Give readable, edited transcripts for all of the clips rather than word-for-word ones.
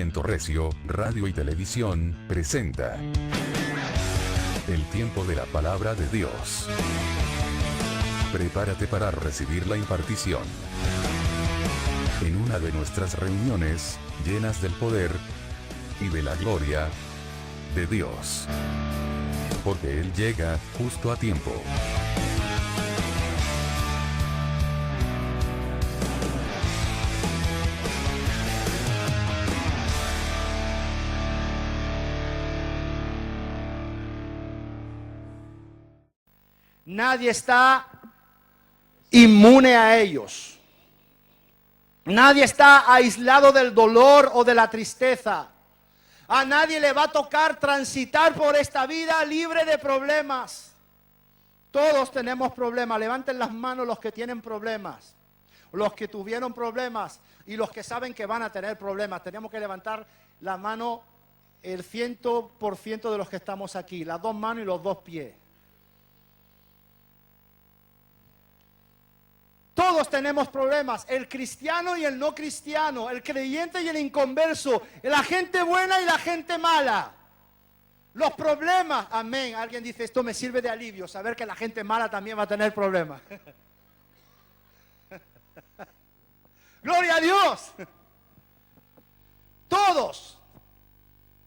Viento Recio, Radio y Televisión, presenta el tiempo de la palabra de Dios. Prepárate para recibir la impartición. En una de nuestras reuniones, llenas del poder y de la gloria de Dios. Porque Él llega justo a tiempo. Nadie está inmune a ellos. Nadie está aislado del dolor o de la tristeza. A nadie le va a tocar transitar por esta vida libre de problemas. Todos tenemos problemas. Levanten las manos los que tienen problemas, los que tuvieron problemas y los que saben que van a tener problemas. Tenemos que levantar la mano el 100% de los que estamos aquí, las dos manos y los dos pies. Todos tenemos problemas, el cristiano y el no cristiano, el creyente y el inconverso, la gente buena y la gente mala. Los problemas, amén. Alguien dice, esto me sirve de alivio, saber que la gente mala también va a tener problemas. Gloria a Dios. Todos.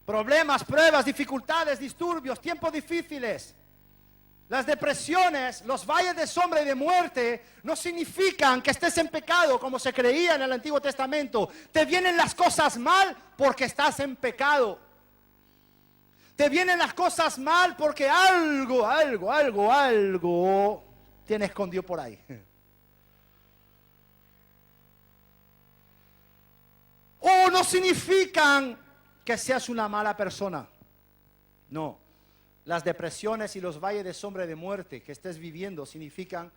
Problemas, pruebas, dificultades, disturbios, tiempos difíciles. Las depresiones, los valles de sombra y de muerte no significan que estés en pecado como se creía en el Antiguo Testamento. Te vienen las cosas mal porque estás en pecado. Te vienen las cosas mal porque algo tiene escondido por ahí. O no significan que seas una mala persona. No. Las depresiones y los valles de sombra y de muerte que estés viviendo significan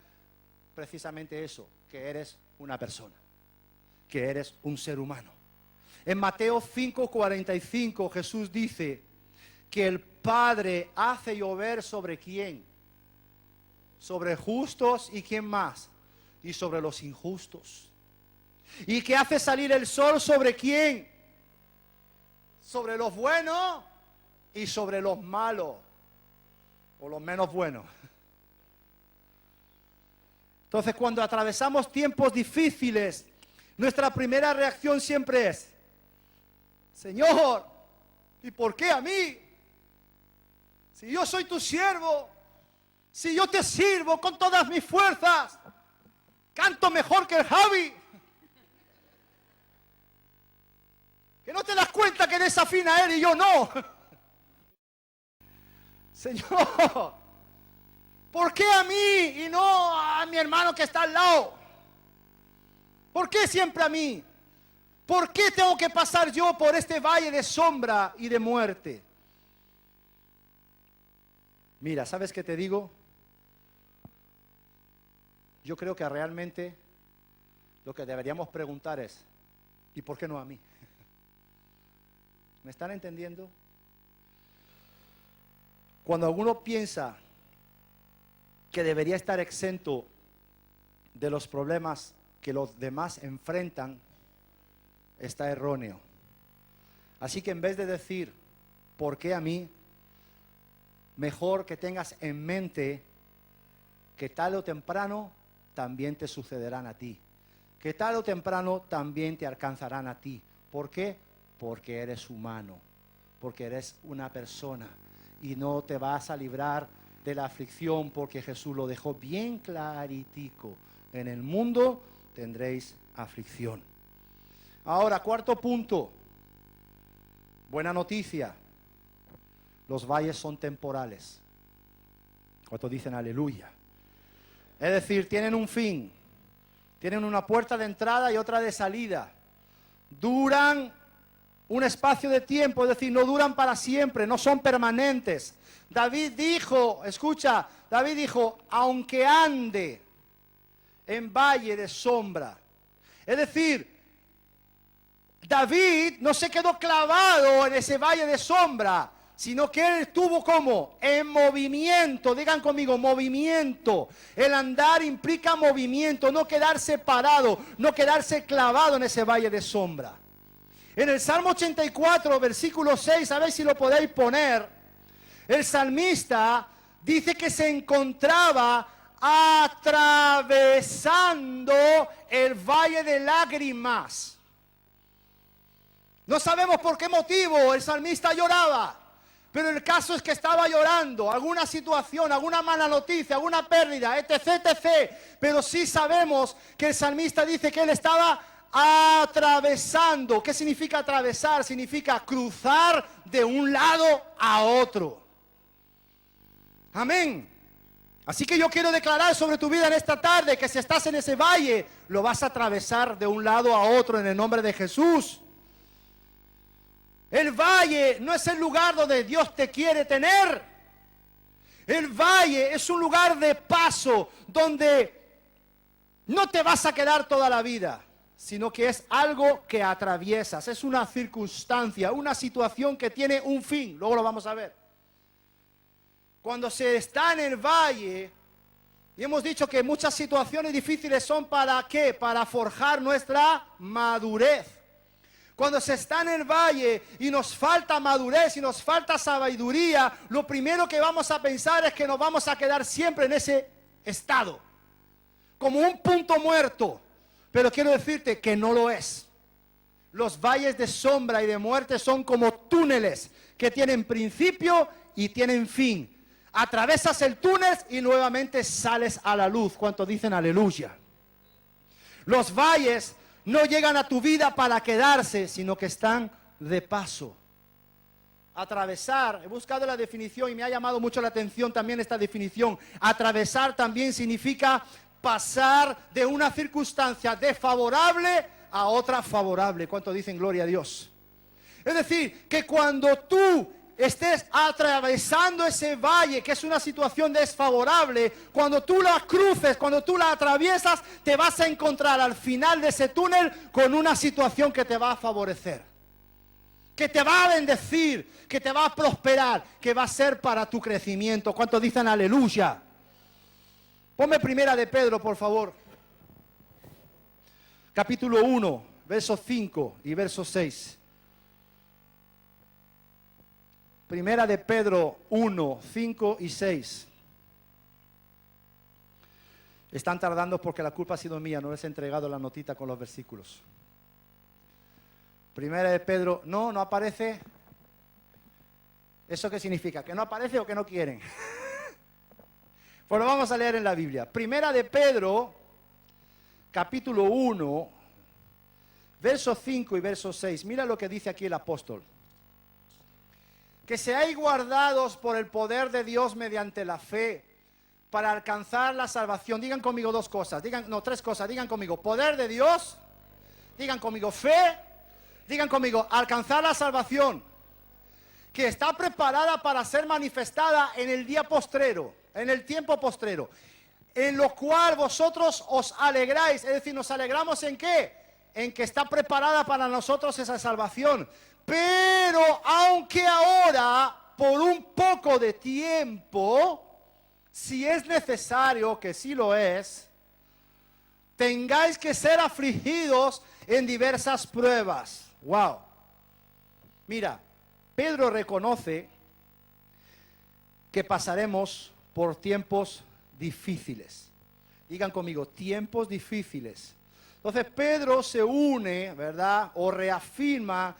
precisamente eso, que eres una persona, que eres un ser humano. En Mateo 5:45 Jesús dice que el Padre hace llover sobre quién, sobre justos y quién más, y sobre los injustos. Y que hace salir el sol sobre quién, sobre los buenos y sobre los malos. O los menos buenos. Entonces, cuando atravesamos tiempos difíciles, nuestra primera reacción siempre es: Señor, ¿y por qué a mí? Si yo soy tu siervo, si yo te sirvo con todas mis fuerzas, canto mejor que el Javi. Que no te das cuenta que desafina él y yo no. Señor, ¿por qué a mí y no a mi hermano que está al lado? ¿Por qué siempre a mí? ¿Por qué tengo que pasar yo por este valle de sombra y de muerte? Mira, ¿sabes qué te digo? Yo creo que realmente lo que deberíamos preguntar es, ¿y por qué no a mí? ¿Me están entendiendo? Cuando alguno piensa que debería estar exento de los problemas que los demás enfrentan, está erróneo. Así que en vez de decir, ¿por qué a mí?, mejor que tengas en mente que tarde o temprano también te sucederán a ti. Que tarde o temprano también te alcanzarán a ti. ¿Por qué? Porque eres humano, porque eres una persona. Y no te vas a librar de la aflicción porque Jesús lo dejó bien claritico. En el mundo tendréis aflicción. Ahora, cuarto punto. Buena noticia. Los valles son temporales. ¿Cuántos dicen aleluya? Es decir, tienen un fin. Tienen una puerta de entrada y otra de salida. Duran un espacio de tiempo, es decir, no duran para siempre, no son permanentes. David dijo, escucha, David dijo, aunque ande en valle de sombra. Es decir, David no se quedó clavado en ese valle de sombra, sino que él estuvo como en movimiento. Digan conmigo, movimiento. El andar implica movimiento, no quedarse parado, no quedarse clavado en ese valle de sombra. En el Salmo 84, versículo 6, a ver si lo podéis poner, el salmista dice que se encontraba atravesando el valle de lágrimas. No sabemos por qué motivo el salmista lloraba, pero el caso es que estaba llorando, alguna situación, alguna mala noticia, alguna pérdida, etc, etc. Pero sí sabemos que el salmista dice que él estaba atravesando. ¿Qué significa atravesar? Significa cruzar de un lado a otro. Amén. Así que yo quiero declarar sobre tu vida en esta tarde que si estás en ese valle, lo vas a atravesar de un lado a otro en el nombre de Jesús. El valle no es el lugar donde Dios te quiere tener. El valle es un lugar de paso donde no te vas a quedar toda la vida, sino que es algo que atraviesas, es una circunstancia, una situación que tiene un fin. Luego lo vamos a ver. Cuando se está en el valle, y hemos dicho que muchas situaciones difíciles son ¿para qué? Para forjar nuestra madurez. Cuando se está en el valle y nos falta madurez y nos falta sabiduría, lo primero que vamos a pensar es que nos vamos a quedar siempre en ese estado, como un punto muerto. Pero quiero decirte que no lo es. Los valles de sombra y de muerte son como túneles que tienen principio y tienen fin. Atravesas el túnel y nuevamente sales a la luz. ¿Cuántos dicen aleluya? Los valles no llegan a tu vida para quedarse, sino que están de paso. Atravesar, he buscado la definición y me ha llamado mucho la atención también esta definición. Atravesar también significa pasar de una circunstancia desfavorable a otra favorable. ¿Cuántos dicen gloria a Dios? Es decir, que cuando tú estés atravesando ese valle, que es una situación desfavorable, cuando tú la cruces, cuando tú la atraviesas, te vas a encontrar al final de ese túnel con una situación que te va a favorecer, que te va a bendecir, que te va a prosperar, que va a ser para tu crecimiento. ¿Cuántos dicen aleluya? Ponme primera de Pedro, por favor. Capítulo 1, versos 5 y verso 6. Primera de Pedro 1, 5 y 6. Están tardando porque la culpa ha sido mía, no les he entregado la notita con los versículos. Primera de Pedro, no aparece. ¿Eso qué significa? ¿Que no aparece o que no quieren? Pues lo vamos a leer en la Biblia. Primera de Pedro, capítulo 1, versos 5 y verso 6. Mira lo que dice aquí el apóstol. Que seáis guardados por el poder de Dios mediante la fe para alcanzar la salvación. Digan conmigo dos cosas, tres cosas, digan conmigo, poder de Dios, digan conmigo fe, digan conmigo, alcanzar la salvación, que está preparada para ser manifestada en el día postrero, en el tiempo postrero, en lo cual vosotros os alegráis, es decir, nos alegramos ¿en qué? En que está preparada para nosotros esa salvación. Pero aunque ahora, por un poco de tiempo, si es necesario, que sí lo es, tengáis que ser afligidos en diversas pruebas. Wow. Mira, Pedro reconoce que pasaremos por tiempos difíciles. Digan conmigo, tiempos difíciles. Entonces Pedro se une, ¿verdad? O reafirma,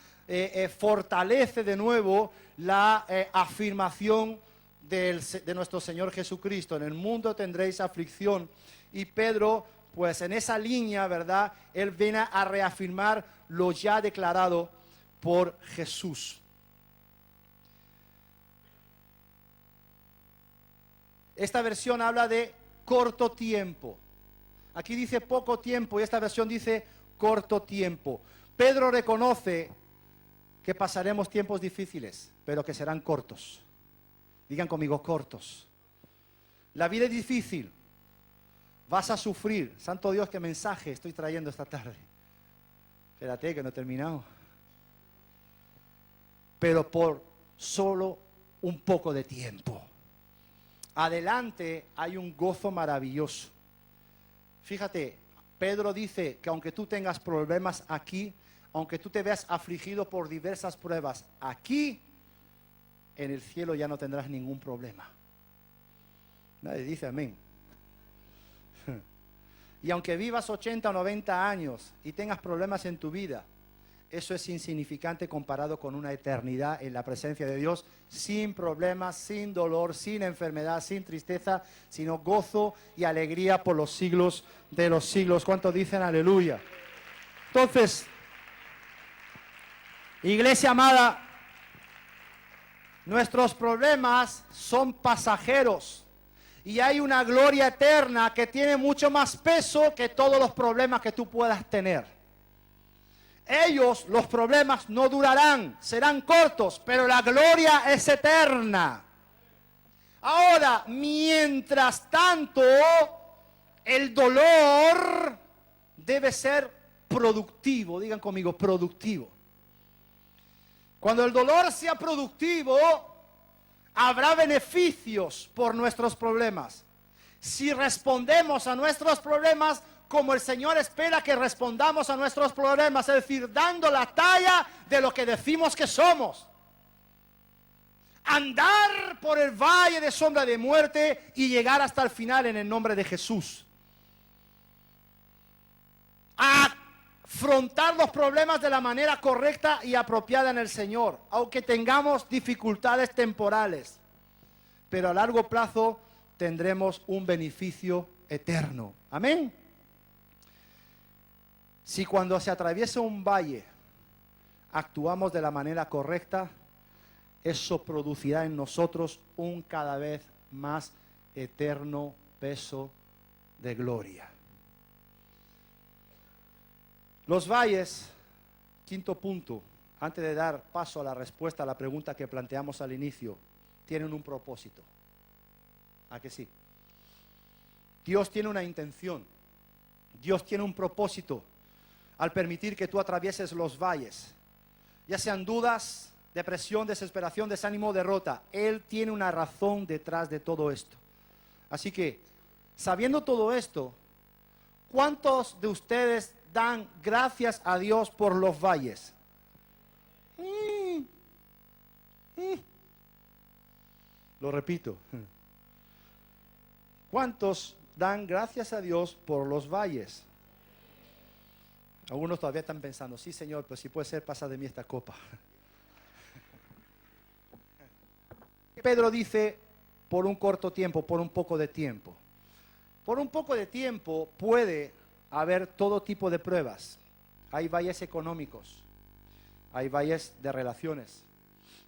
fortalece de nuevo la afirmación de nuestro Señor Jesucristo. En el mundo tendréis aflicción. Y Pedro, pues en esa línea, ¿verdad? Él viene a reafirmar lo ya declarado por Jesús. Esta versión habla de corto tiempo. Aquí dice poco tiempo y esta versión dice corto tiempo. Pedro reconoce que pasaremos tiempos difíciles, pero que serán cortos. Digan conmigo, cortos. La vida es difícil. Vas a sufrir. Santo Dios, qué mensaje estoy trayendo esta tarde. Espérate que no he terminado. Pero por solo un poco de tiempo. Adelante hay un gozo maravilloso. Fíjate, Pedro dice que aunque tú tengas problemas aquí, aunque tú te veas afligido por diversas pruebas, aquí en el cielo ya no tendrás ningún problema. Nadie dice amén. Y aunque vivas 80 o 90 años y tengas problemas en tu vida, eso es insignificante comparado con una eternidad en la presencia de Dios, sin problemas, sin dolor, sin enfermedad, sin tristeza, sino gozo y alegría por los siglos de los siglos. ¿Cuántos dicen aleluya? Entonces, iglesia amada, nuestros problemas son pasajeros. Y hay una gloria eterna que tiene mucho más peso que todos los problemas que tú puedas tener. Los problemas no durarán, serán cortos, pero la gloria es eterna. Ahora, mientras tanto, el dolor debe ser productivo. Digan conmigo, productivo. Cuando el dolor sea productivo, habrá beneficios por nuestros problemas. Si respondemos a nuestros problemas como el Señor espera que respondamos a nuestros problemas, es decir, dando la talla de lo que decimos que somos. Andar por el valle de sombra de muerte y llegar hasta el final en el nombre de Jesús. Afrontar los problemas de la manera correcta y apropiada en el Señor, aunque tengamos dificultades temporales, pero a largo plazo tendremos un beneficio eterno. Amén. Si cuando se atraviesa un valle actuamos de la manera correcta, eso producirá en nosotros un cada vez más eterno peso de gloria. Los valles, quinto punto, antes de dar paso a la respuesta a la pregunta que planteamos al inicio, tienen un propósito. ¿A que sí? Dios tiene una intención, Dios tiene un propósito al permitir que tú atravieses los valles, ya sean dudas, depresión, desesperación, desánimo, derrota. Él tiene una razón detrás de todo esto. Así que, sabiendo todo esto, ¿cuántos de ustedes dan gracias a Dios por los valles? Lo repito. ¿Cuántos dan gracias a Dios por los valles? Algunos todavía están pensando, sí Señor, pero si puede ser, pasa de mí esta copa. Pedro dice, por un corto tiempo, por un poco de tiempo. Por un poco de tiempo puede haber todo tipo de pruebas. Hay valles económicos, hay valles de relaciones,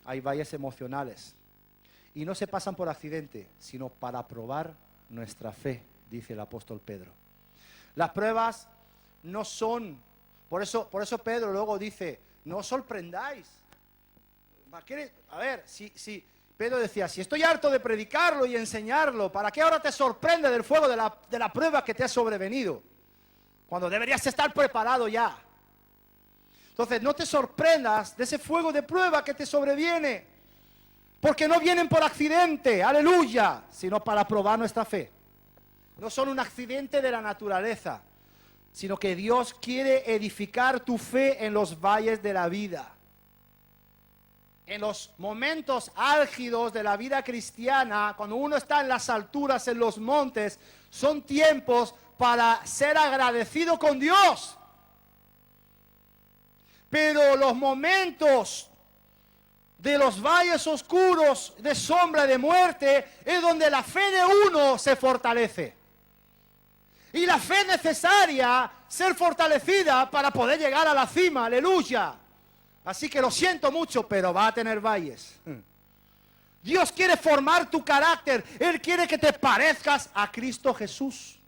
hay valles emocionales. Y no se pasan por accidente, sino para probar nuestra fe, dice el apóstol Pedro. Las pruebas no son, por eso Pedro luego dice, no os sorprendáis. A ver, si Pedro decía, si estoy harto de predicarlo y enseñarlo, ¿para qué ahora te sorprende del fuego de la prueba que te ha sobrevenido? Cuando deberías estar preparado ya. Entonces, no te sorprendas de ese fuego de prueba que te sobreviene, porque no vienen por accidente, aleluya, sino para probar nuestra fe. No son un accidente de la naturaleza, sino que Dios quiere edificar tu fe en los valles de la vida. En los momentos álgidos de la vida cristiana, cuando uno está en las alturas, en los montes, son tiempos para ser agradecido con Dios. Pero los momentos de los valles oscuros de sombra de muerte es donde la fe de uno se fortalece. Y la fe necesaria ser fortalecida para poder llegar a la cima, aleluya. Así que lo siento mucho, pero va a tener valles. Dios quiere formar tu carácter. Él quiere que te parezcas a Cristo Jesús.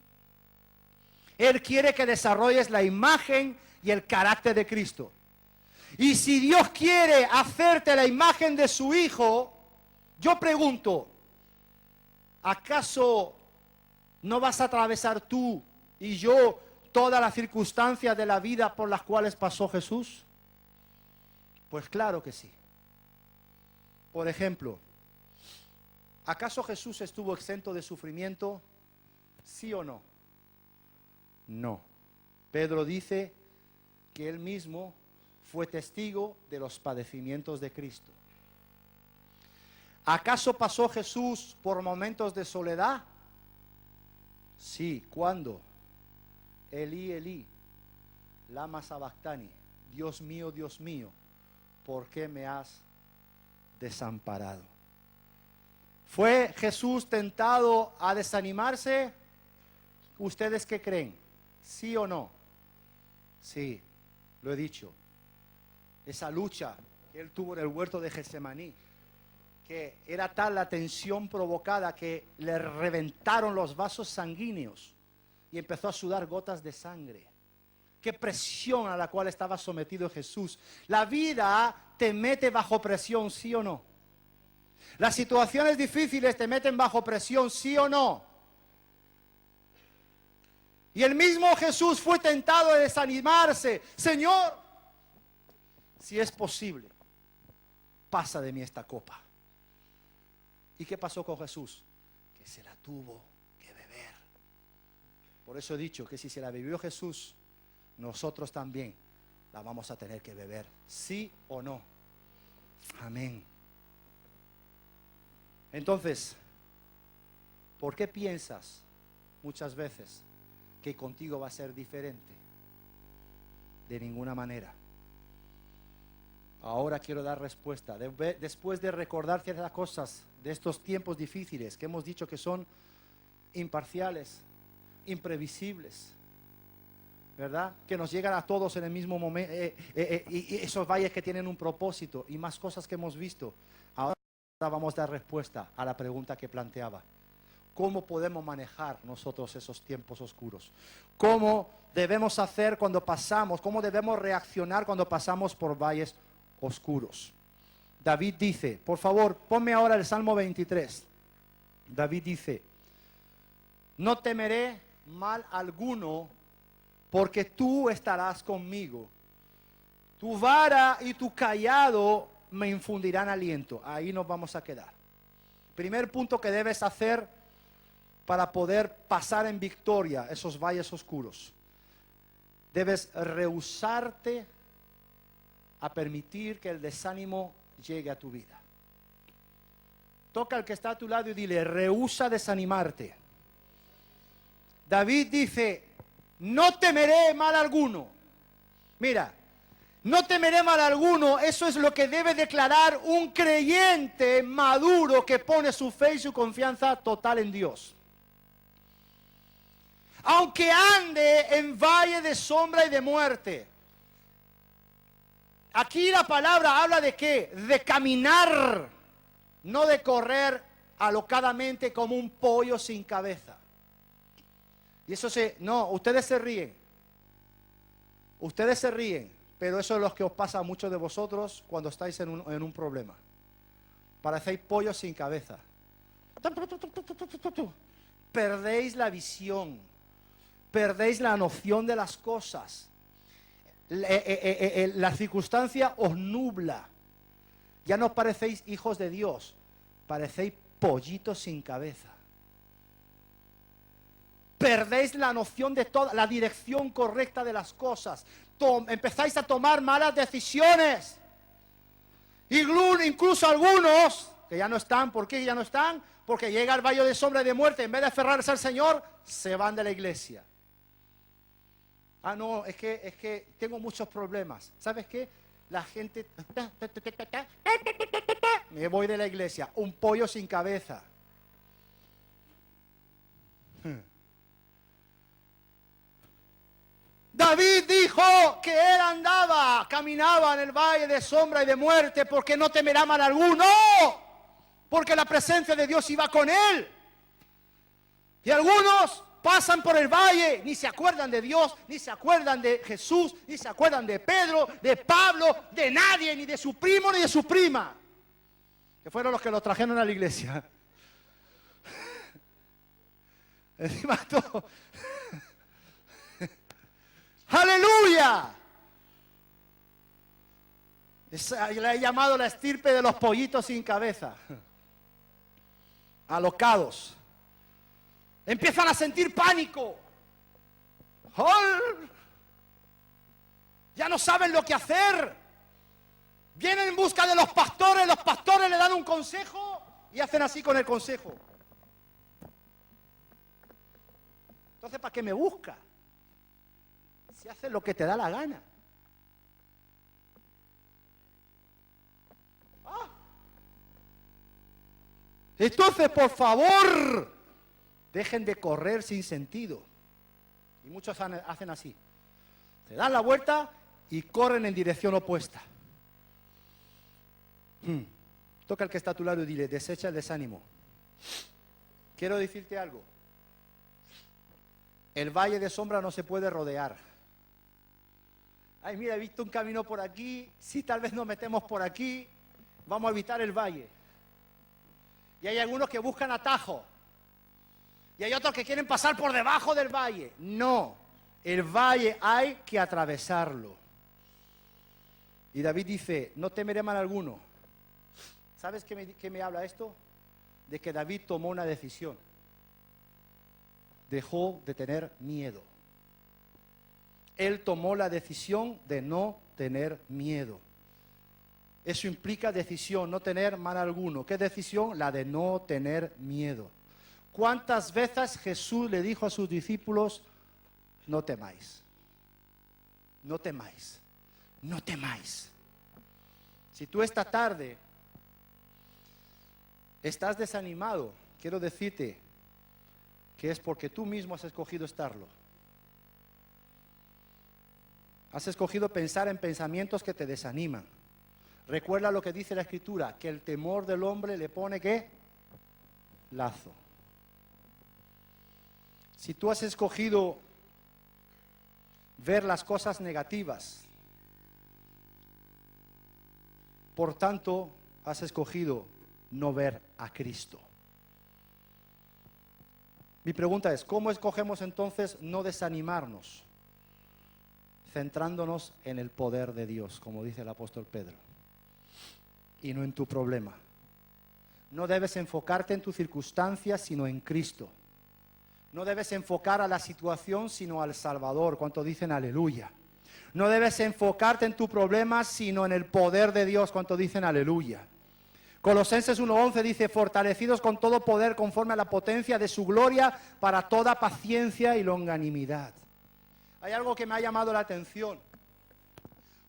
Él quiere que desarrolles la imagen y el carácter de Cristo. Y si Dios quiere hacerte la imagen de su Hijo, yo pregunto, ¿acaso no vas a atravesar tú y yo todas las circunstancias de la vida por las cuales pasó Jesús? Pues claro que sí. Por ejemplo, ¿acaso Jesús estuvo exento de sufrimiento? ¿Sí o no? No. Pedro dice que él mismo fue testigo de los padecimientos de Cristo. ¿Acaso pasó Jesús por momentos de soledad? Sí, ¿cuándo? Elí, Elí, lama sabactani, Dios mío, ¿por qué me has desamparado? ¿Fue Jesús tentado a desanimarse? ¿Ustedes qué creen? ¿Sí o no? Sí, lo he dicho. Esa lucha que él tuvo en el huerto de Getsemaní, que era tal la tensión provocada que le reventaron los vasos sanguíneos y empezó a sudar gotas de sangre. Qué presión a la cual estaba sometido Jesús. La vida te mete bajo presión, ¿sí o no? Las situaciones difíciles te meten bajo presión, ¿sí o no? Y el mismo Jesús fue tentado de desanimarse. Señor, si es posible, pasa de mí esta copa. ¿Y qué pasó con Jesús? Que se la tuvo que beber. Por eso he dicho que si se la bebió Jesús, nosotros también la vamos a tener que beber. ¿Sí o no? Amén. Entonces, ¿por qué piensas muchas veces que contigo va a ser diferente? De ninguna manera. Ahora quiero dar respuesta. Después de recordar ciertas cosas de estos tiempos difíciles que hemos dicho que son imparciales, imprevisibles, ¿verdad? Que nos llegan a todos en el mismo momento, y esos valles que tienen un propósito y más cosas que hemos visto. Ahora vamos a dar respuesta a la pregunta que planteaba. ¿Cómo podemos manejar nosotros esos tiempos oscuros? ¿Cómo debemos hacer cuando pasamos? ¿Cómo debemos reaccionar cuando pasamos por valles oscuros? David dice, por favor, ponme ahora el Salmo 23. David dice, no temeré mal alguno, porque tú estarás conmigo. Tu vara y tu cayado me infundirán aliento. Ahí nos vamos a quedar. Primer punto que debes hacer para poder pasar en victoria esos valles oscuros. Debes rehusarte a permitir que el desánimo llegue a tu vida. Toca al que está a tu lado y dile, rehúsa desanimarte. David dice, no temeré mal alguno. Mira, no temeré mal alguno, eso es lo que debe declarar un creyente maduro que pone su fe y su confianza total en Dios. Aunque ande en valle de sombra y de muerte. Aquí la palabra habla de ¿qué? De caminar, no de correr alocadamente como un pollo sin cabeza. Y eso no, ustedes se ríen. Ustedes se ríen, pero eso es lo que os pasa a muchos de vosotros cuando estáis en un problema. Parecéis pollos sin cabeza. Perdéis la visión, perdéis la noción de las cosas. La circunstancia os nubla. Ya no parecéis hijos de Dios, parecéis pollitos sin cabeza. Perdéis la noción de toda la dirección correcta de las cosas. Empezáis a tomar malas decisiones. Incluso algunos que ya no están. ¿Por qué ya no están? Porque llega el valle de sombra y de muerte. En vez de aferrarse al Señor, se van de la iglesia. Ah, no, es que tengo muchos problemas. ¿Sabes qué? La gente... Me voy de la iglesia. Un pollo sin cabeza. David dijo que él caminaba en el valle de sombra y de muerte porque no temerá mal alguno, porque la presencia de Dios iba con él. Y algunos pasan por el valle, ni se acuerdan de Dios, ni se acuerdan de Jesús, ni se acuerdan de Pedro, de Pablo, de nadie, ni de su primo, ni de su prima, que fueron los que lo trajeron a la iglesia. Encima todo... ¡Aleluya! Le he llamado la estirpe de los pollitos sin cabeza. Alocados. Empiezan a sentir pánico. ¡Oh! Ya no saben lo que hacer. Vienen en busca de los pastores le dan un consejo y hacen así con el consejo. Entonces, ¿para qué me busca? Si haces lo que te da la gana. Entonces, por favor, dejen de correr sin sentido. Y muchos hacen así. Se dan la vuelta y corren en dirección opuesta. Toca al que está a tu lado y dile, desecha el desánimo. Quiero decirte algo. El valle de sombra no se puede rodear. Ay, mira, he visto un camino por aquí. Si tal vez nos metemos por aquí, vamos a evitar el valle. Y hay algunos que buscan atajo. Y hay otros que quieren pasar por debajo del valle. No, el valle hay que atravesarlo. Y David dice, no temeré mal alguno. ¿Sabes qué me habla esto? De que David tomó una decisión. Dejó de tener miedo. Él tomó la decisión de no tener miedo. Eso implica decisión, no tener mal alguno. ¿Qué decisión? La de no tener miedo. ¿Cuántas veces Jesús le dijo a sus discípulos, no temáis, no temáis, no temáis? Si tú esta tarde estás desanimado, quiero decirte que es porque tú mismo has escogido estarlo. Has escogido pensar en pensamientos que te desaniman. Recuerda lo que dice la Escritura, que el temor del hombre le pone ¿qué? Lazo. Si tú has escogido ver las cosas negativas, por tanto, has escogido no ver a Cristo. Mi pregunta es, ¿cómo escogemos entonces no desanimarnos? Centrándonos en el poder de Dios, como dice el apóstol Pedro, y no en tu problema. No debes enfocarte en tu circunstancia, sino en Cristo. No debes enfocar a la situación, sino al Salvador. ¿Cuántos dicen aleluya? No debes enfocarte en tu problema, sino en el poder de Dios. ¿Cuántos dicen aleluya? Colosenses 1:11 dice, fortalecidos con todo poder conforme a la potencia de su gloria para toda paciencia y longanimidad. Hay algo que me ha llamado la atención.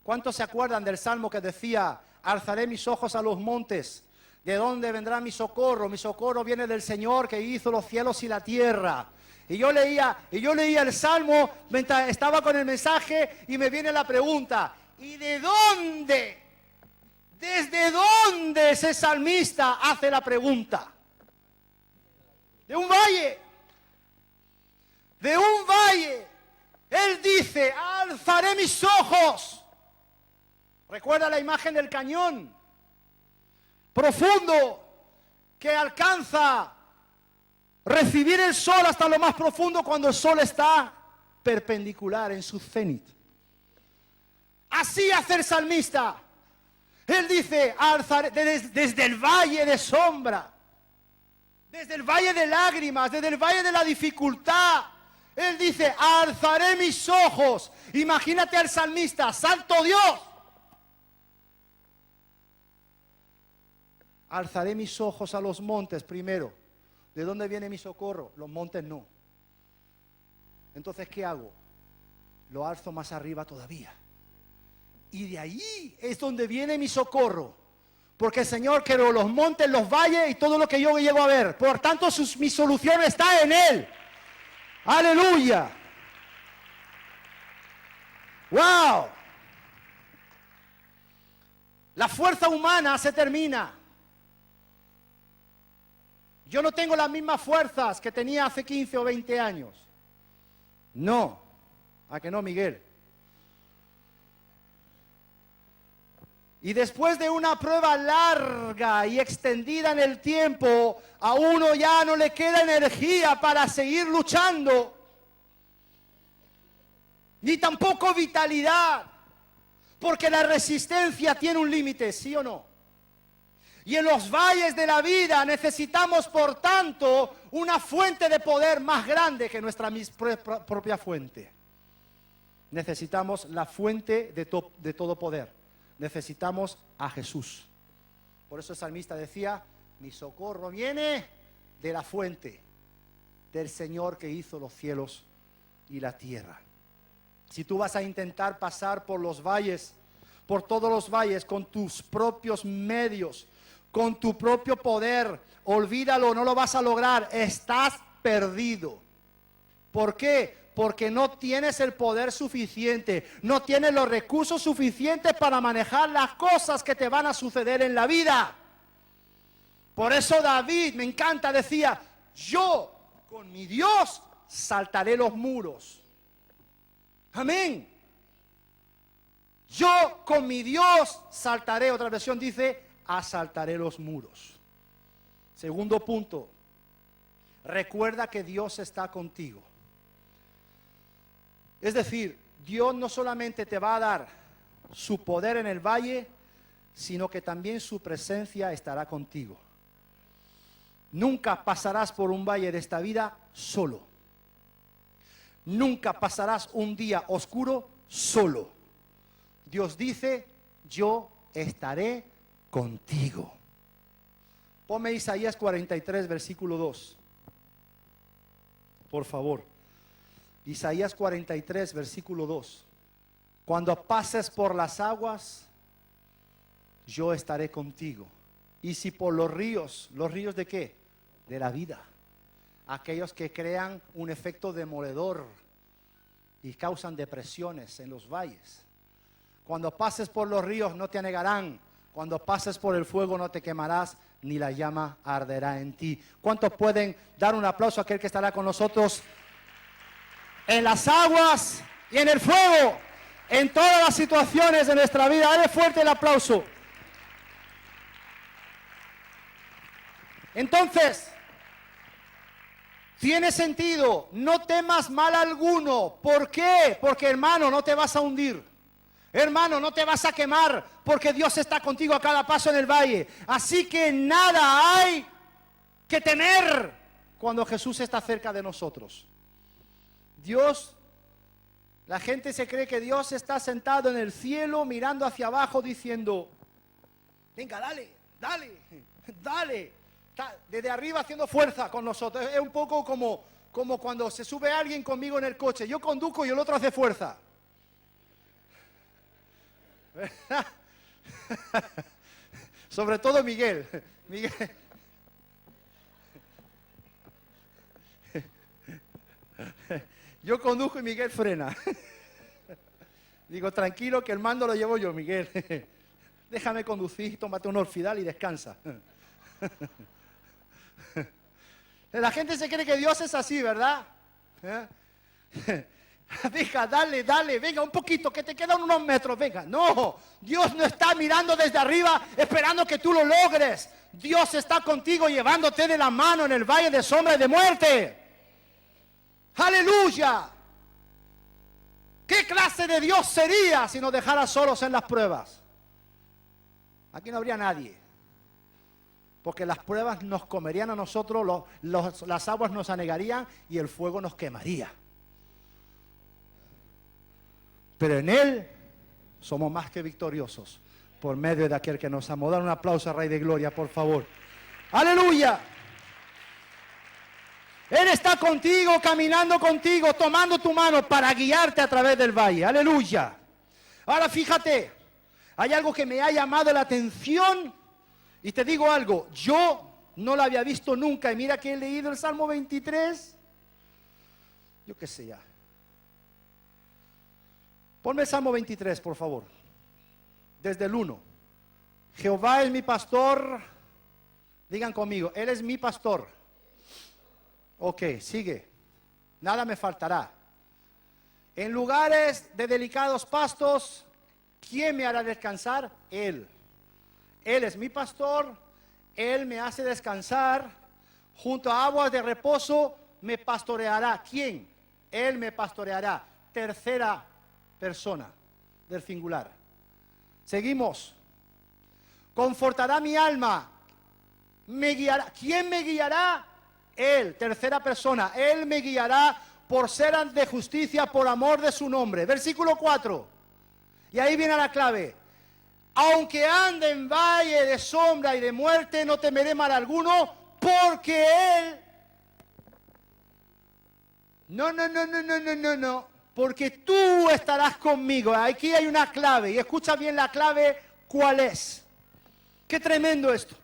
¿Cuántos se acuerdan del salmo que decía, alzaré mis ojos a los montes? ¿De dónde vendrá mi socorro? Mi socorro viene del Señor que hizo los cielos y la tierra. Y yo leía el salmo mientras estaba con el mensaje y me viene la pregunta, ¿y de dónde? ¿Desde dónde ese salmista hace la pregunta? De un valle. De un valle. Él dice, alzaré mis ojos. Recuerda la imagen del cañón profundo que alcanza recibir el sol hasta lo más profundo cuando el sol está perpendicular en su cenit. Así hace el salmista. Él dice, alzaré desde el valle de sombra, desde el valle de lágrimas, desde el valle de la dificultad. Él dice, alzaré mis ojos. Imagínate al salmista, ¡santo Dios! Alzaré mis ojos a los montes primero. ¿De dónde viene mi socorro? Los montes no. Entonces, ¿qué hago? Lo alzo más arriba todavía. Y de ahí es donde viene mi socorro. Porque el Señor creó los montes, los valles y todo lo que yo llego a ver. Por tanto, mi solución está en Él. ¡Aleluya! ¡Wow! La fuerza humana se termina. Yo no tengo las mismas fuerzas que tenía hace 15 o 20 años. No. ¿A que no, Miguel? Y después de una prueba larga y extendida en el tiempo, a uno ya no le queda energía para seguir luchando, ni tampoco vitalidad, porque la resistencia tiene un límite, ¿sí o no? Y en los valles de la vida necesitamos, por tanto, una fuente de poder más grande que nuestra propia fuente. Necesitamos la fuente de todo poder, necesitamos a Jesús. Por eso el salmista decía, mi socorro viene de la fuente, del Señor que hizo los cielos y la tierra. Si tú vas a intentar pasar por los valles, por todos los valles, con tus propios medios, con tu propio poder, olvídalo, no lo vas a lograr, estás perdido. ¿Por qué? Porque no tienes el poder suficiente, no tienes los recursos suficientes para manejar las cosas que te van a suceder en la vida. Por eso David, me encanta, decía, yo con mi Dios saltaré los muros. Amén. Yo con mi Dios saltaré, otra versión dice, asaltaré los muros. Segundo punto, recuerda que Dios está contigo. Es decir, Dios no solamente te va a dar su poder en el valle, sino que también su presencia estará contigo. Nunca pasarás por un valle de esta vida solo. Nunca pasarás un día oscuro solo. Dios dice, yo estaré contigo. Ponme Isaías 43, versículo 2. Por favor. Isaías 43, versículo 2. Cuando pases por las aguas, yo estaré contigo. Y si por los ríos ¿de qué? De la vida. Aquellos que crean un efecto demoledor y causan depresiones en los valles. Cuando pases por los ríos no te anegarán. Cuando pases por el fuego no te quemarás, ni la llama arderá en ti. ¿Cuántos pueden dar un aplauso a aquel que estará con nosotros en las aguas y en el fuego, en todas las situaciones de nuestra vida? Dale fuerte el aplauso. Entonces, tiene sentido, no temas mal alguno. ¿Por qué? Porque, hermano, no te vas a hundir. Hermano, no te vas a quemar, porque Dios está contigo a cada paso en el valle. Así que nada hay que temer cuando Jesús está cerca de nosotros. Dios, la gente se cree que Dios está sentado en el cielo mirando hacia abajo diciendo, venga, dale, dale, dale. Está desde arriba haciendo fuerza con nosotros. Es un poco como cuando se sube alguien conmigo en el coche. Yo conduzco y el otro hace fuerza. Sobre todo Miguel. Yo conduzco y Miguel frena. Digo, tranquilo que el mando lo llevo yo, Miguel. Déjame conducir, tómate un Orfidal y descansa. La gente se cree que Dios es así, ¿verdad? Venga, dale, dale, venga un poquito, que te quedan unos metros, venga. No, Dios no está mirando desde arriba esperando que tú lo logres. Dios está contigo llevándote de la mano en el valle de sombra y de muerte. ¡Aleluya! ¿Qué clase de Dios sería si nos dejara solos en las pruebas? Aquí no habría nadie. Porque las pruebas nos comerían a nosotros, las aguas nos anegarían y el fuego nos quemaría. Pero en Él somos más que victoriosos por medio de aquel que nos amó. Dar un aplauso al Rey de Gloria, por favor. ¡Aleluya! Él está contigo, caminando contigo, tomando tu mano para guiarte a través del valle. ¡Aleluya! Ahora fíjate, hay algo que me ha llamado la atención y te digo algo, yo no lo había visto nunca y mira que he leído el Salmo 23. Yo qué sé ya. Ponme el Salmo 23, por favor. Desde el 1. Jehová es mi pastor. Digan conmigo, Él es mi pastor. Ok, sigue. Nada me faltará. En lugares de delicados pastos, ¿quién me hará descansar? Él. Él es mi pastor. Él me hace descansar. Junto a aguas de reposo me pastoreará. ¿Quién? Él me pastoreará. Tercera persona del singular. Seguimos. Confortará mi alma. Me guiará. ¿Quién me guiará? Él, tercera persona. Él me guiará por ser de justicia, por amor de su nombre. Versículo 4. Y ahí viene la clave. Aunque ande en valle de sombra y de muerte, no temeré mal alguno, porque Él... No. Porque tú estarás conmigo. Aquí hay una clave, y escucha bien la clave, ¿cuál es? Qué tremendo esto.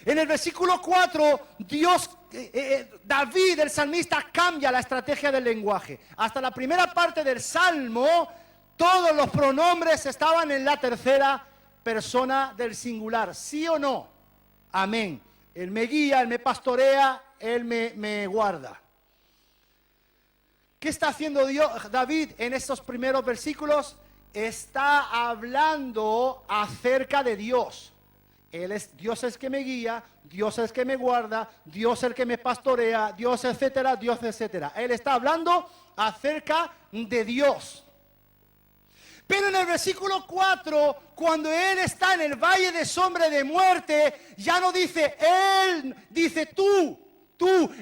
En el versículo 4, David, el salmista, cambia la estrategia del lenguaje. Hasta la primera parte del Salmo, todos los pronombres estaban en la tercera persona del singular. ¿Sí o no? Amén. Él me guía, Él me pastorea, Él me guarda. ¿Qué está haciendo David en estos primeros versículos? Está hablando acerca de Dios. Dios es el que me guía, Dios es el que me guarda, Dios es el que me pastorea, Dios etcétera, Dios etcétera. Él está hablando acerca de Dios. Pero en el versículo 4, cuando Él está en el valle de sombra de muerte, ya no dice Él, dice tú.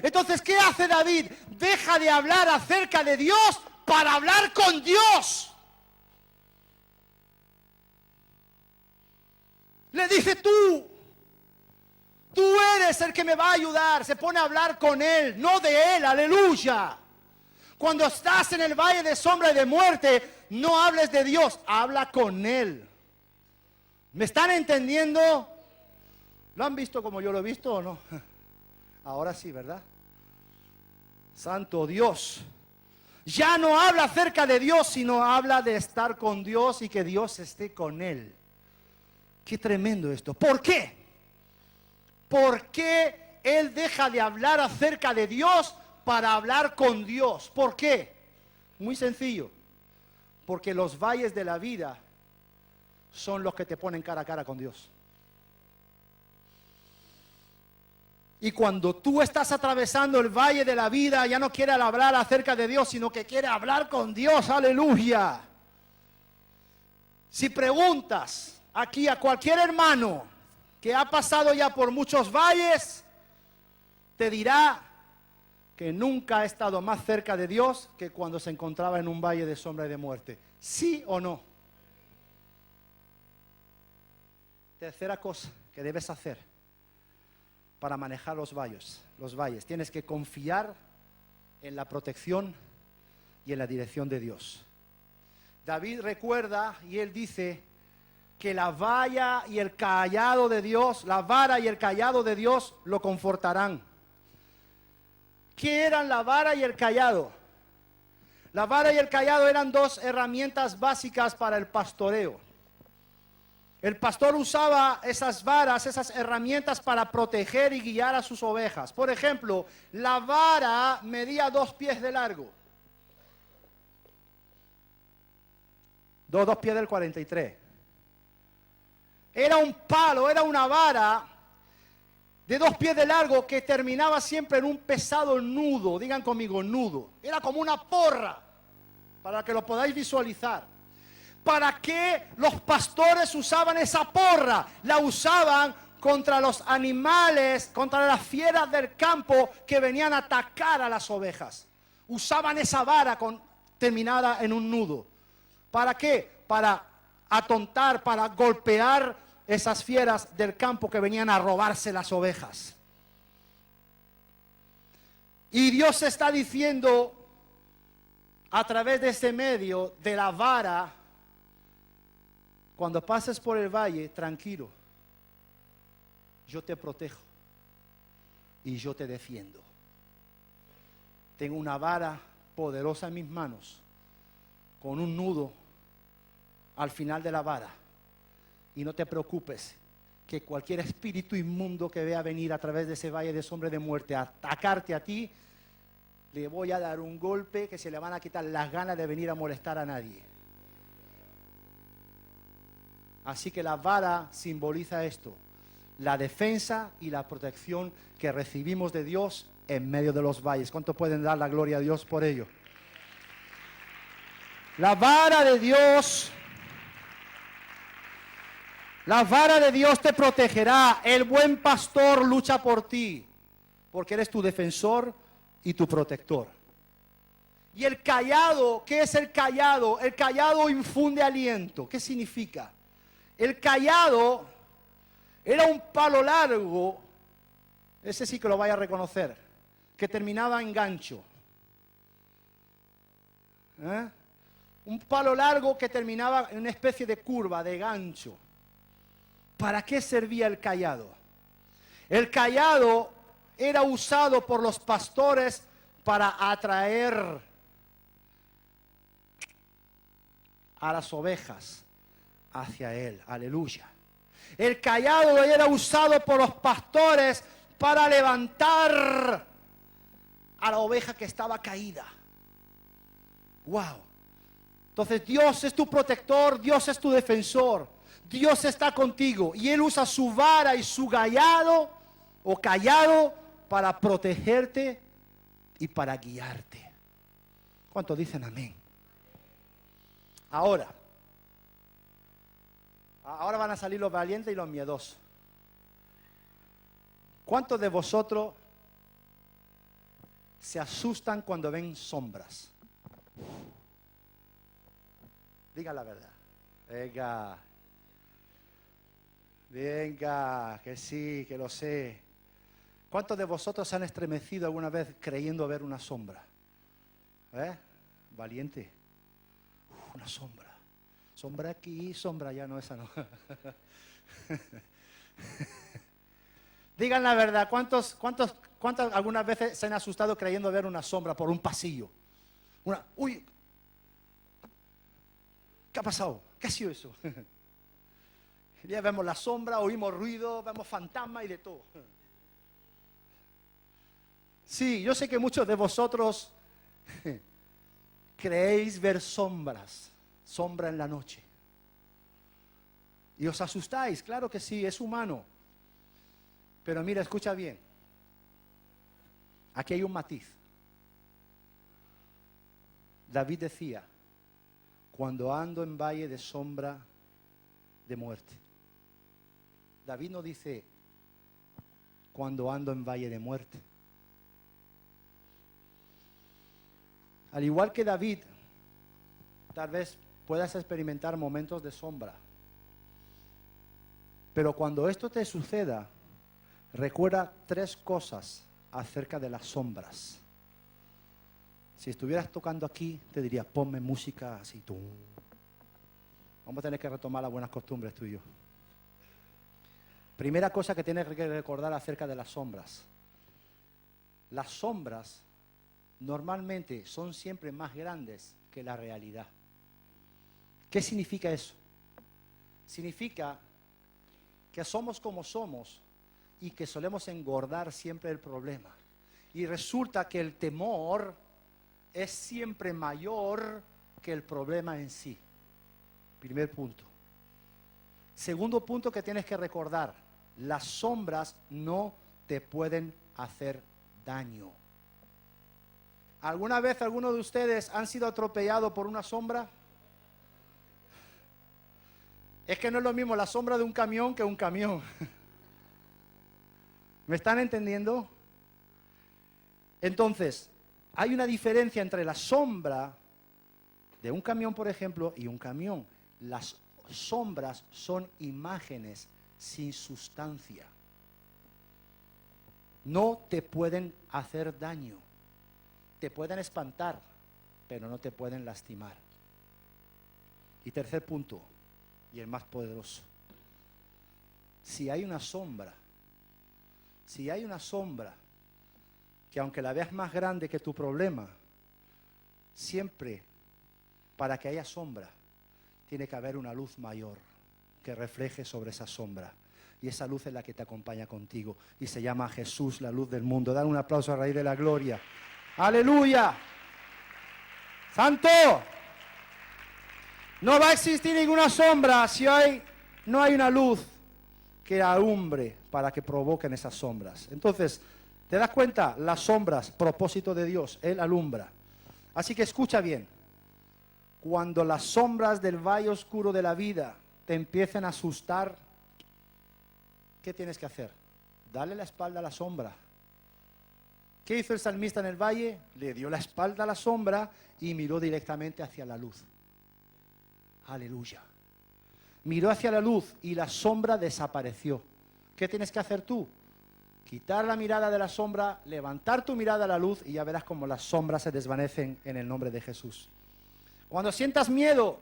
Entonces, ¿qué hace David? Deja de hablar acerca de Dios para hablar con Dios. Le dice tú eres el que me va a ayudar. Se pone a hablar con Él, no de Él, aleluya. Cuando estás en el valle de sombra y de muerte, no hables de Dios, habla con Él. ¿Me están entendiendo? ¿Lo han visto como yo lo he visto o no? Ahora sí, ¿verdad? Santo Dios. Ya no habla acerca de Dios, sino habla de estar con Dios y que Dios esté con Él. Qué tremendo esto. ¿Por qué? ¿Por qué Él deja de hablar acerca de Dios para hablar con Dios? ¿Por qué? Muy sencillo. Porque los valles de la vida son los que te ponen cara a cara con Dios. Y cuando tú estás atravesando el valle de la vida, ya no quieres hablar acerca de Dios, sino que quieres hablar con Dios. ¡Aleluya! Si preguntas aquí a cualquier hermano que ha pasado ya por muchos valles, te dirá que nunca ha estado más cerca de Dios que cuando se encontraba en un valle de sombra y de muerte. ¿Sí o no? Tercera cosa que debes hacer para manejar los valles. Tienes que confiar en la protección y en la dirección de Dios. David recuerda y él dice que la vara y el cayado de Dios lo confortarán. ¿Qué eran la vara y el cayado? La vara y el cayado eran dos herramientas básicas para el pastoreo. El pastor usaba esas varas, esas herramientas para proteger y guiar a sus ovejas. Por ejemplo, la vara medía 2 pies de largo. 2 pies del 43. Era un palo, era una vara de 2 pies de largo que terminaba siempre en un pesado nudo. Digan conmigo, nudo. Era como una porra, para que lo podáis visualizar. ¿Para qué los pastores usaban esa porra? La usaban contra los animales, contra las fieras del campo que venían a atacar a las ovejas. Usaban esa vara terminada en un nudo. ¿Para qué? Para atontar, para golpear esas fieras del campo que venían a robarse las ovejas. Y Dios está diciendo a través de ese medio de la vara: cuando pases por el valle, tranquilo, yo te protejo y yo te defiendo. Tengo una vara poderosa en mis manos, con un nudo al final de la vara. Y no te preocupes, que cualquier espíritu inmundo que vea venir a través de ese valle de sombra de muerte a atacarte a ti, le voy a dar un golpe que se le van a quitar las ganas de venir a molestar a nadie. Así que la vara simboliza esto: la defensa y la protección que recibimos de Dios en medio de los valles. ¿Cuántos pueden dar la gloria a Dios por ello? La vara de Dios te protegerá. El buen pastor lucha por ti, porque eres tu defensor y tu protector. Y el cayado, ¿qué es el cayado? El cayado infunde aliento. ¿Qué significa? El cayado era un palo largo, ese sí que lo vaya a reconocer, que terminaba en gancho. Un palo largo que terminaba en una especie de curva, de gancho. ¿Para qué servía el cayado? El cayado era usado por los pastores para atraer a las ovejas hacia él. Aleluya. El cayado era usado por los pastores para levantar a la oveja que estaba caída. Wow. Entonces Dios es tu protector, Dios es tu defensor, Dios está contigo y Él usa su vara y su cayado para protegerte y para guiarte. ¿Cuántos dicen amén? Ahora van a salir los valientes y los miedosos. ¿Cuántos de vosotros se asustan cuando ven sombras? Diga la verdad. Venga, que sí, que lo sé. ¿Cuántos de vosotros se han estremecido alguna vez creyendo ver una sombra? Valiente. Una sombra. Sombra aquí, sombra allá, no, esa no. Digan la verdad, ¿cuántos algunas veces se han asustado creyendo ver una sombra por un pasillo? Uy, ¿qué ha pasado? ¿Qué ha sido eso? Ya vemos la sombra, oímos ruido, vemos fantasmas y de todo. Sí, yo sé que muchos de vosotros creéis ver sombra en la noche. Y os asustáis, claro que sí, es humano. Pero mira, escucha bien. Aquí hay un matiz. David decía, cuando ando en valle de sombra de muerte. David no dice, cuando ando en valle de muerte. Al igual que David, tal vez puedas experimentar momentos de sombra. Pero cuando esto te suceda, recuerda 3 cosas acerca de las sombras. Si estuvieras tocando aquí, te diría, ponme música así. Tum. Vamos a tener que retomar las buenas costumbres tú y yo. Primera cosa que tienes que recordar acerca de las sombras. Las sombras normalmente son siempre más grandes que la realidad. ¿Qué significa eso? Significa que somos como somos y que solemos engordar siempre el problema. Y resulta que el temor es siempre mayor que el problema en sí. Primer punto. Segundo punto que tienes que recordar, las sombras no te pueden hacer daño. ¿Alguna vez alguno de ustedes han sido atropellados por una sombra? Es que no es lo mismo la sombra de un camión que un camión. ¿Me están entendiendo? Entonces, hay una diferencia entre la sombra de un camión, por ejemplo, y un camión. Las sombras son imágenes sin sustancia. No te pueden hacer daño. Te pueden espantar, pero no te pueden lastimar. Y tercer punto, y el más poderoso. Si hay una sombra que aunque la veas más grande que tu problema, siempre para que haya sombra, tiene que haber una luz mayor que refleje sobre esa sombra. Y esa luz es la que te acompaña contigo. Y se llama Jesús, la luz del mundo. Dan un aplauso a raíz de la gloria. ¡Aleluya! ¡Santo! No va a existir ninguna sombra si no hay una luz que alumbre para que provoquen esas sombras. Entonces, ¿te das cuenta? Las sombras, propósito de Dios, Él alumbra. Así que escucha bien. Cuando las sombras del valle oscuro de la vida te empiecen a asustar, ¿qué tienes que hacer? Dale la espalda a la sombra. ¿Qué hizo el salmista en el valle? Le dio la espalda a la sombra y miró directamente hacia la luz. Aleluya. miró hacia la luz y la sombra desapareció. ¿Qué tienes que hacer tú? Quitar la mirada de la sombra, levantar tu mirada a la luz y ya verás cómo las sombras se desvanecen en el nombre de Jesús. Cuando sientas miedo,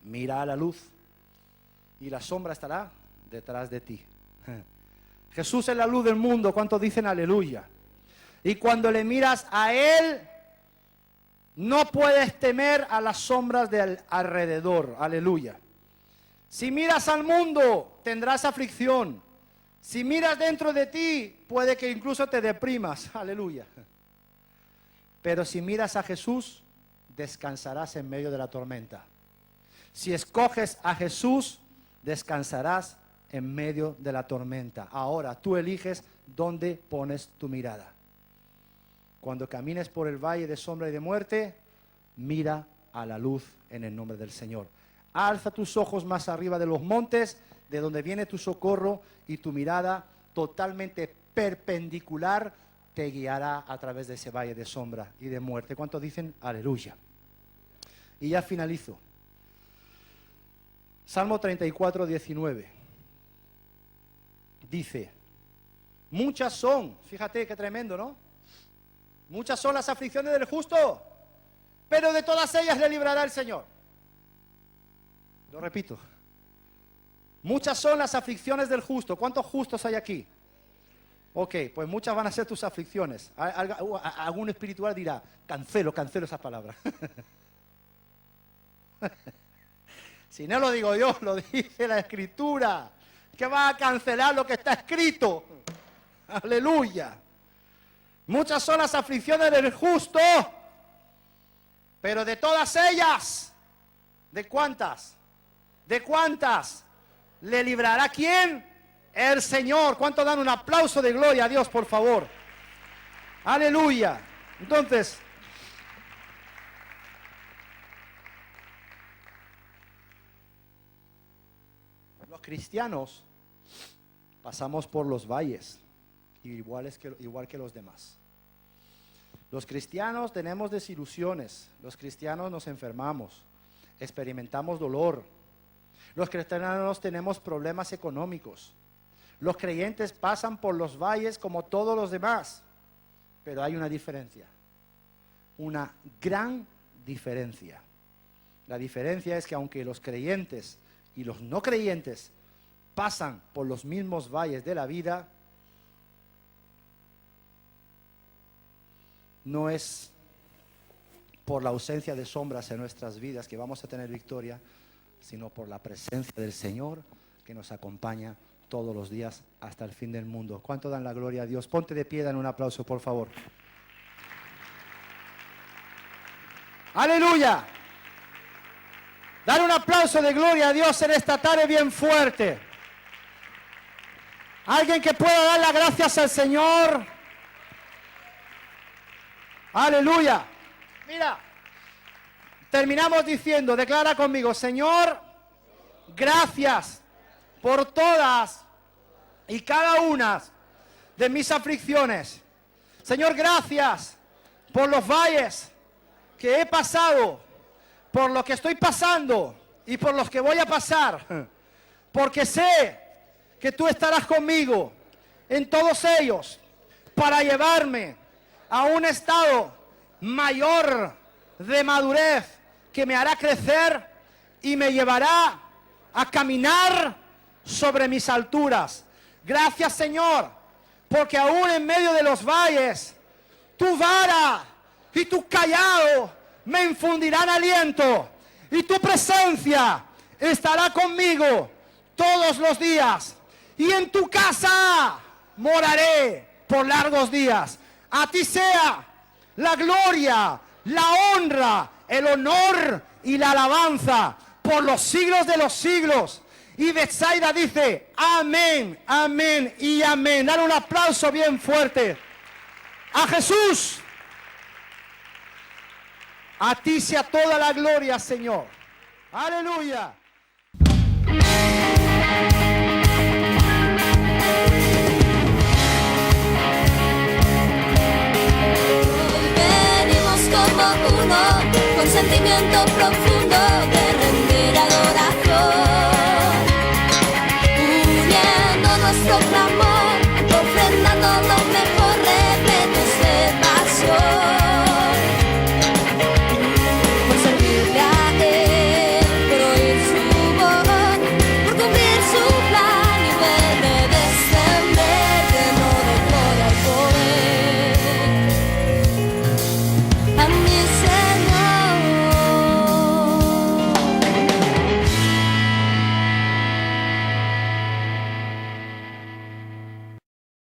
mira a la luz y la sombra estará detrás de ti. Jesús es la luz del mundo. ¿Cuántos dicen aleluya? Y cuando le miras a Él, no puedes temer a las sombras del alrededor. Aleluya. Si miras al mundo, tendrás aflicción. Si miras dentro de ti, puede que incluso te deprimas. Aleluya. Pero si miras a Jesús, descansarás en medio de la tormenta. Si escoges a Jesús, descansarás en medio de la tormenta. Ahora tú eliges dónde pones tu mirada. Cuando camines por el valle de sombra y de muerte, mira a la luz en el nombre del Señor. Alza tus ojos más arriba de los montes, de donde viene tu socorro, y tu mirada totalmente perpendicular te guiará a través de ese valle de sombra y de muerte. ¿Cuántos dicen aleluya? Y ya finalizo. Salmo 34, 19. Dice, muchas son, fíjate qué tremendo, ¿no? Muchas son las aflicciones del justo, pero de todas ellas le librará el Señor. Lo repito. Muchas son las aflicciones del justo. ¿Cuántos justos hay aquí? Ok, pues muchas van a ser tus aflicciones. Algún espiritual dirá, cancelo esas palabras. Si no lo digo yo, lo dice la Escritura. Que va a cancelar lo que está escrito. Aleluya. Muchas son las aflicciones del justo, pero de todas ellas, ¿de cuántas? ¿De cuántas? ¿Le librará quién? El Señor. ¿Cuánto dan un aplauso de gloria a Dios, por favor? Aleluya. Entonces, los cristianos pasamos por los valles, igual que los demás. Los cristianos tenemos desilusiones, los cristianos nos enfermamos, experimentamos dolor. Los cristianos tenemos problemas económicos. Los creyentes pasan por los valles como todos los demás. Pero hay una diferencia. Una gran diferencia. La diferencia es que aunque los creyentes y los no creyentes pasan por los mismos valles de la vida, no es por la ausencia de sombras en nuestras vidas que vamos a tener victoria, sino por la presencia del Señor que nos acompaña todos los días hasta el fin del mundo. ¿Cuánto dan la gloria a Dios? Ponte de pie, dan un aplauso, por favor. ¡Aleluya! Dar un aplauso de gloria a Dios en esta tarde bien fuerte. Alguien que pueda dar las gracias al Señor. ¡Aleluya! Mira, terminamos diciendo, declara conmigo, Señor, gracias por todas y cada una de mis aflicciones. Señor, gracias por los valles que he pasado, por lo que estoy pasando y por los que voy a pasar, porque sé que tú estarás conmigo en todos ellos para llevarme a un estado mayor de madurez que me hará crecer y me llevará a caminar sobre mis alturas. Gracias, Señor, porque aún en medio de los valles, tu vara y tu callado me infundirán aliento, y tu presencia estará conmigo todos los días, y en tu casa moraré por largos días. A ti sea la gloria, la honra, el honor y la alabanza por los siglos de los siglos. Y Betsaida dice, amén, amén y amén. Dale un aplauso bien fuerte a Jesús. A ti sea toda la gloria, Señor. Aleluya. Venimos como uno, con sentimiento profundo.